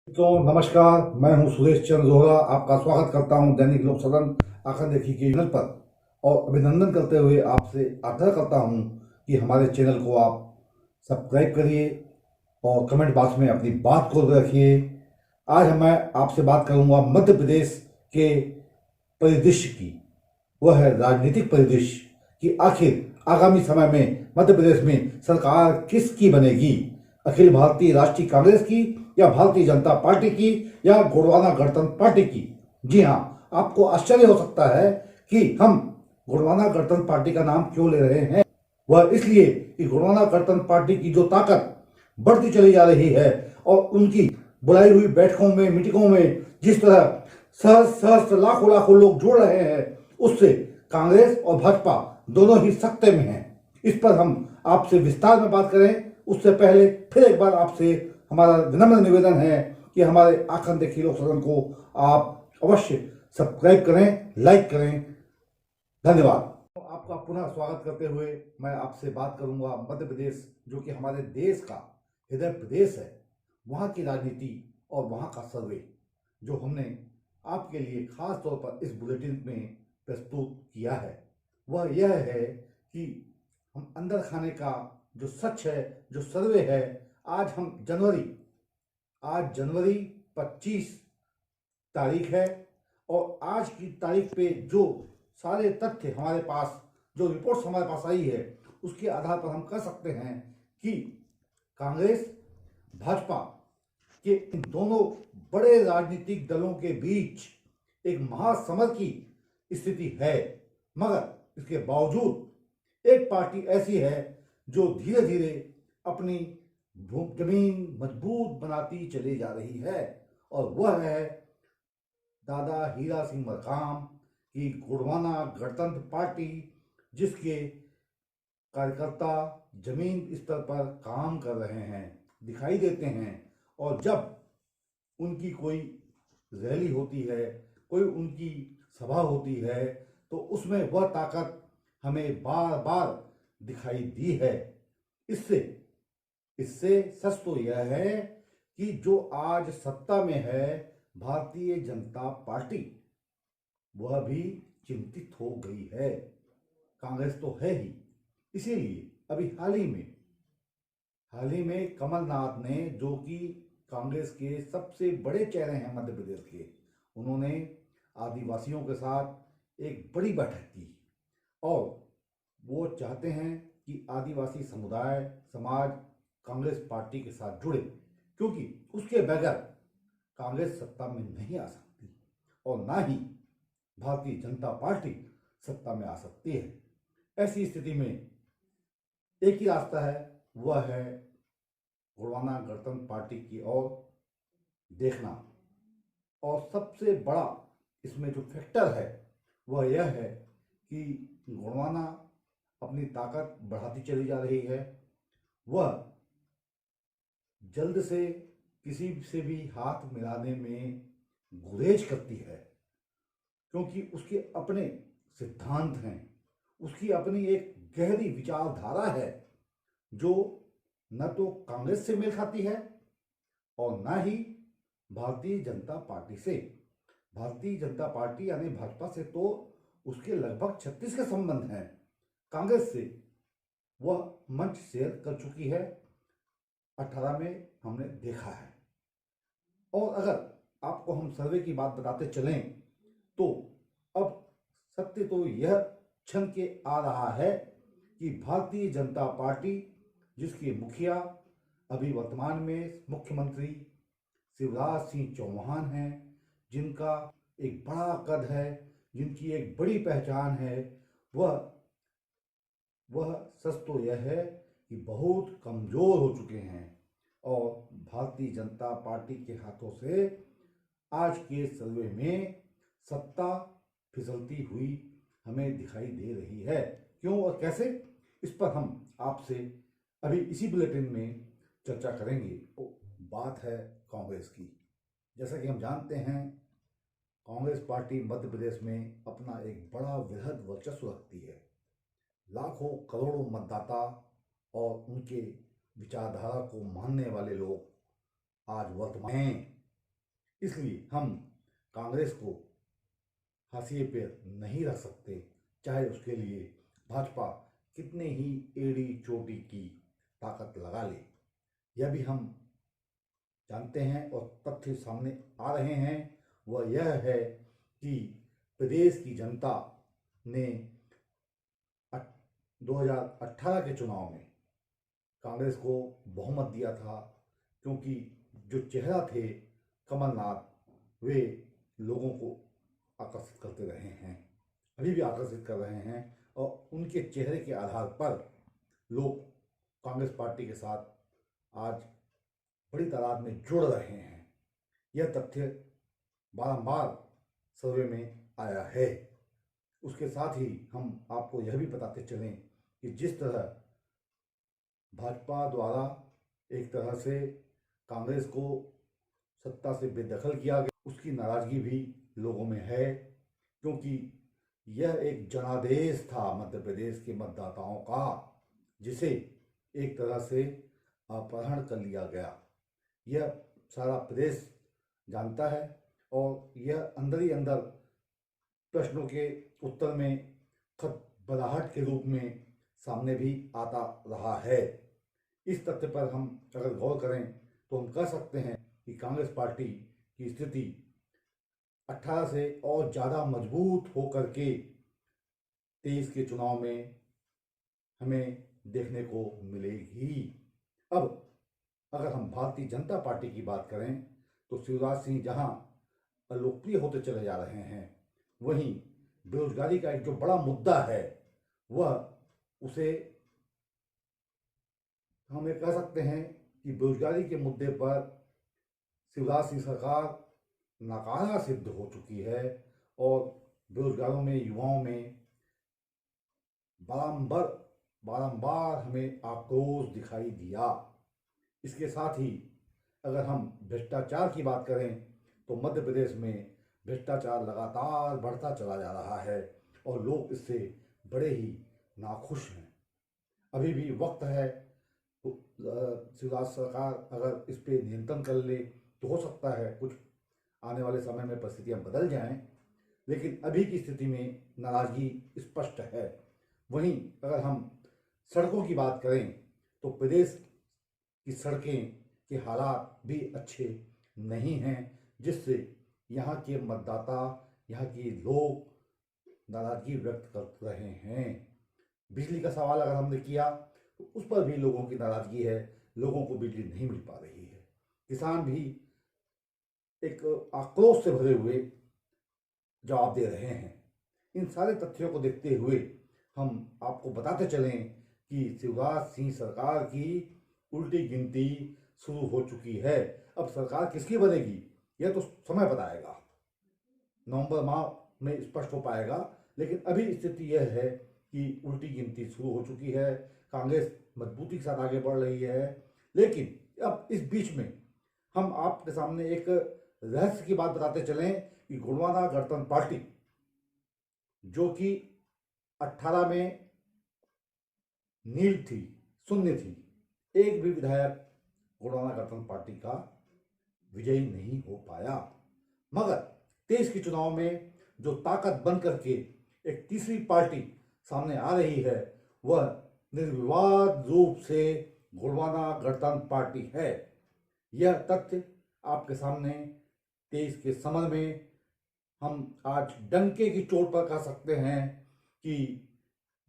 तो नमस्कार, मैं हूं सुरेश चंद्र जोहरा। आपका स्वागत करता हूं दैनिक लोक सदन आखंड देखी के चैनल पर और अभिनंदन करते हुए आपसे आग्रह करता हूं कि हमारे चैनल को आप सब्सक्राइब करिए और कमेंट बॉक्स में अपनी बात को रखिए। आज मैं आपसे बात करूंगा मध्य प्रदेश के परिदृश्य की। वह है राजनीतिक परिदृश्य कि आखिर आगामी समय में मध्य प्रदेश में सरकार किसकी बनेगी, अखिल भारतीय राष्ट्रीय कांग्रेस की या भारतीय जनता पार्टी की या गोंडवाना गणतंत्र पार्टी की। जी हाँ, आपको आश्चर्य हो सकता है कि हम गोंडवाना गणतंत्र पार्टी का नाम क्यों ले रहे हैं। वह इसलिए कि गोंडवाना गणतंत्र पार्टी की जो ताकत बढ़ती चली जा रही है और उनकी बुलाई हुई बैठकों में, मीटिंगों में जिस तरह सहस्त्र लाखों लाखों लोग जुड़ रहे हैं, उससे कांग्रेस और भाजपा दोनों ही सकते में हैं। इस पर हम आपसे विस्तार में बात करें उससे पहले फिर एक बार आपसे हमारा विनम्र निवेदन है कि हमारे आखंड देखी लोक सदन को आप अवश्य सब्सक्राइब करें, लाइक करें। धन्यवाद। आपका पुनः स्वागत करते हुए मैं आपसे बात करूंगा मध्य प्रदेश, जो कि हमारे देश का हृदय प्रदेश है, वहाँ की राजनीति और वहाँ का सर्वे जो हमने आपके लिए खास तौर पर इस बुलेटिन में प्रस्तुत किया है। वह यह है कि हम अंदर खाने का जो सच है, जो सर्वे है, आज जनवरी 25 तारीख है और आज की तारीख पे जो सारे तथ्य हमारे पास, जो रिपोर्ट्स हमारे पास आई है, उसके आधार पर हम कह सकते हैं कि कांग्रेस भाजपा के इन दोनों बड़े राजनीतिक दलों के बीच एक महासमर की स्थिति है। मगर इसके बावजूद एक पार्टी ऐसी है जो धीरे धीरे अपनी जमीन मजबूत बनाती चली जा रही है और वह है दादा हीरा सिंह मरकाम की गोंडवाना गणतंत्र पार्टी, जिसके कार्यकर्ता जमीन स्तर पर काम कर रहे हैं, दिखाई देते हैं। और जब उनकी कोई रैली होती है, कोई उनकी सभा होती है, तो उसमें वह ताकत हमें बार बार दिखाई दी है। इससे इससे सच तो यह है कि जो आज सत्ता में है भारतीय जनता पार्टी, वह भी चिंतित हो गई है। कांग्रेस तो है ही, इसीलिए अभी हाल ही में कमलनाथ ने, जो कि कांग्रेस के सबसे बड़े चेहरे हैं मध्य प्रदेश के, उन्होंने आदिवासियों के साथ एक बड़ी बैठक की और वो चाहते हैं कि आदिवासी समाज कांग्रेस पार्टी के साथ जुड़े, क्योंकि उसके बगैर कांग्रेस सत्ता में नहीं आ सकती और ना ही भारतीय जनता पार्टी सत्ता में आ सकती है। ऐसी स्थिति में एक ही रास्ता है, वह है गोंडवाना गणतंत्र पार्टी की ओर देखना। और सबसे बड़ा इसमें जो फैक्टर है वह यह है कि गोंडवाना अपनी ताकत बढ़ाती चली जा रही है। वह जल्द से किसी से भी हाथ मिलाने में गुरेज करती है, क्योंकि उसके अपने सिद्धांत हैं, उसकी अपनी एक गहरी विचारधारा है जो न तो कांग्रेस से मेल खाती है और न ही भारतीय जनता पार्टी से। भारतीय जनता पार्टी यानी भाजपा से तो उसके लगभग 36 के संबंध हैं। कांग्रेस से वह मंच शेयर कर चुकी है, 18 में हमने देखा है। और अगर आपको हम सर्वे की बात बताते चलें तो अब सत्य तो यह क्षण के आ रहा है कि भारतीय जनता पार्टी, जिसके मुखिया अभी वर्तमान में मुख्यमंत्री शिवराज सिंह चौहान हैं, जिनका एक बड़ा कद है, जिनकी एक बड़ी पहचान है, वह सच तो यह है कि बहुत कमजोर हो चुके हैं और भारतीय जनता पार्टी के हाथों से आज के सर्वे में सत्ता फिसलती हुई हमें दिखाई दे रही है। क्यों और कैसे, इस पर हम आपसे अभी इसी बुलेटिन में चर्चा करेंगे। बात है कांग्रेस की। जैसा कि हम जानते हैं, कांग्रेस पार्टी मध्य प्रदेश में अपना एक बड़ा वृहद वर्चस्व रखती है। लाखों करोड़ों मतदाता और उनके विचारधारा को मानने वाले लोग आज वर्तमान हैं। इसलिए हम कांग्रेस को हाशिए पे नहीं रख सकते, चाहे उसके लिए भाजपा कितने ही एड़ी चोटी की ताकत लगा ले। यह भी हम जानते हैं और तथ्य सामने आ रहे हैं, वह यह है कि प्रदेश की जनता ने 2018 के चुनाव में कांग्रेस को बहुमत दिया था, क्योंकि जो चेहरा थे कमलनाथ वे लोगों को आकर्षित करते रहे हैं, अभी भी आकर्षित कर रहे हैं और उनके चेहरे के आधार पर लोग कांग्रेस पार्टी के साथ आज बड़ी तादाद में जुड़ रहे हैं। यह तथ्य बारंबार सर्वे में आया है। उसके साथ ही हम आपको यह भी बताते चलें कि जिस तरह भाजपा द्वारा एक तरह से कांग्रेस को सत्ता से बेदखल किया गया, उसकी नाराजगी भी लोगों में है, क्योंकि यह एक जनादेश था मध्य प्रदेश के मतदाताओं का, जिसे एक तरह से अपहरण कर लिया गया। यह सारा प्रदेश जानता है और यह अंदर ही अंदर प्रश्नों के उत्तर में खतबदाहट के रूप में सामने भी आता रहा है। इस तथ्य पर हम अगर गौर करें तो हम कह सकते हैं कि कांग्रेस पार्टी की स्थिति 18 से और ज़्यादा मजबूत होकर के 23 के चुनाव में हमें देखने को मिलेगी। अब अगर हम भारतीय जनता पार्टी की बात करें तो शिवराज सिंह जहां अलोकप्रिय होते चले जा रहे हैं, वहीं बेरोजगारी का एक जो बड़ा मुद्दा है वह उसे हम ये कह सकते हैं कि बेरोजगारी के मुद्दे पर शिवराज सिंह सरकार नाकारा सिद्ध हो चुकी है और बेरोजगारों में, युवाओं में बारंबार हमें आक्रोश दिखाई दिया। इसके साथ ही अगर हम भ्रष्टाचार की बात करें तो मध्य प्रदेश में भ्रष्टाचार लगातार बढ़ता चला जा रहा है और लोग इससे बड़े ही नाखुश हैं। अभी भी वक्त है, शिवराज सरकार अगर इस पे नियंत्रण कर ले तो हो सकता है कुछ आने वाले समय में परिस्थितियां बदल जाएं, लेकिन अभी की स्थिति में नाराजगी स्पष्ट है। वहीं अगर हम सड़कों की बात करें तो प्रदेश की सड़कें के हालात भी अच्छे नहीं हैं, जिससे यहाँ के मतदाता, यहाँ के लोग नाराजगी व्यक्त कर रहे हैं। बिजली का सवाल अगर हमने किया तो उस पर भी लोगों की नाराजगी है, लोगों को बिजली नहीं मिल पा रही है। किसान भी एक आक्रोश से भरे हुए जवाब दे रहे हैं। इन सारे तथ्यों को देखते हुए हम आपको बताते चलें कि शिवराज सिंह सरकार की उल्टी गिनती शुरू हो चुकी है। अब सरकार किसकी बनेगी यह तो समय बताएगा, नवंबर माह में स्पष्ट हो पाएगा, लेकिन अभी स्थिति यह है कि उल्टी गिनती शुरू हो चुकी है। कांग्रेस मजबूती के साथ आगे बढ़ रही है, लेकिन अब इस बीच में हम आपके सामने एक रहस्य की बात बताते चलें कि गोंडवाना गणतंत्र पार्टी, जो कि 18 में नील थी, शून्य थी, एक भी विधायक गोंडवाना गणतंत्र पार्टी का विजयी नहीं हो पाया, मगर 23 के चुनाव में जो ताकत बन करके एक तीसरी पार्टी सामने आ रही है वह निर्विवाद रूप से गोंडवाना गणतंत्र पार्टी है। यह तथ्य आपके सामने 23 के समय में हम आज डंके की चोट पर कह सकते हैं कि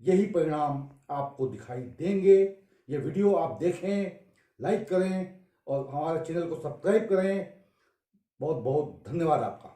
यही परिणाम आपको दिखाई देंगे। ये वीडियो आप देखें, लाइक करें और हमारे चैनल को सब्सक्राइब करें। बहुत बहुत धन्यवाद आपका।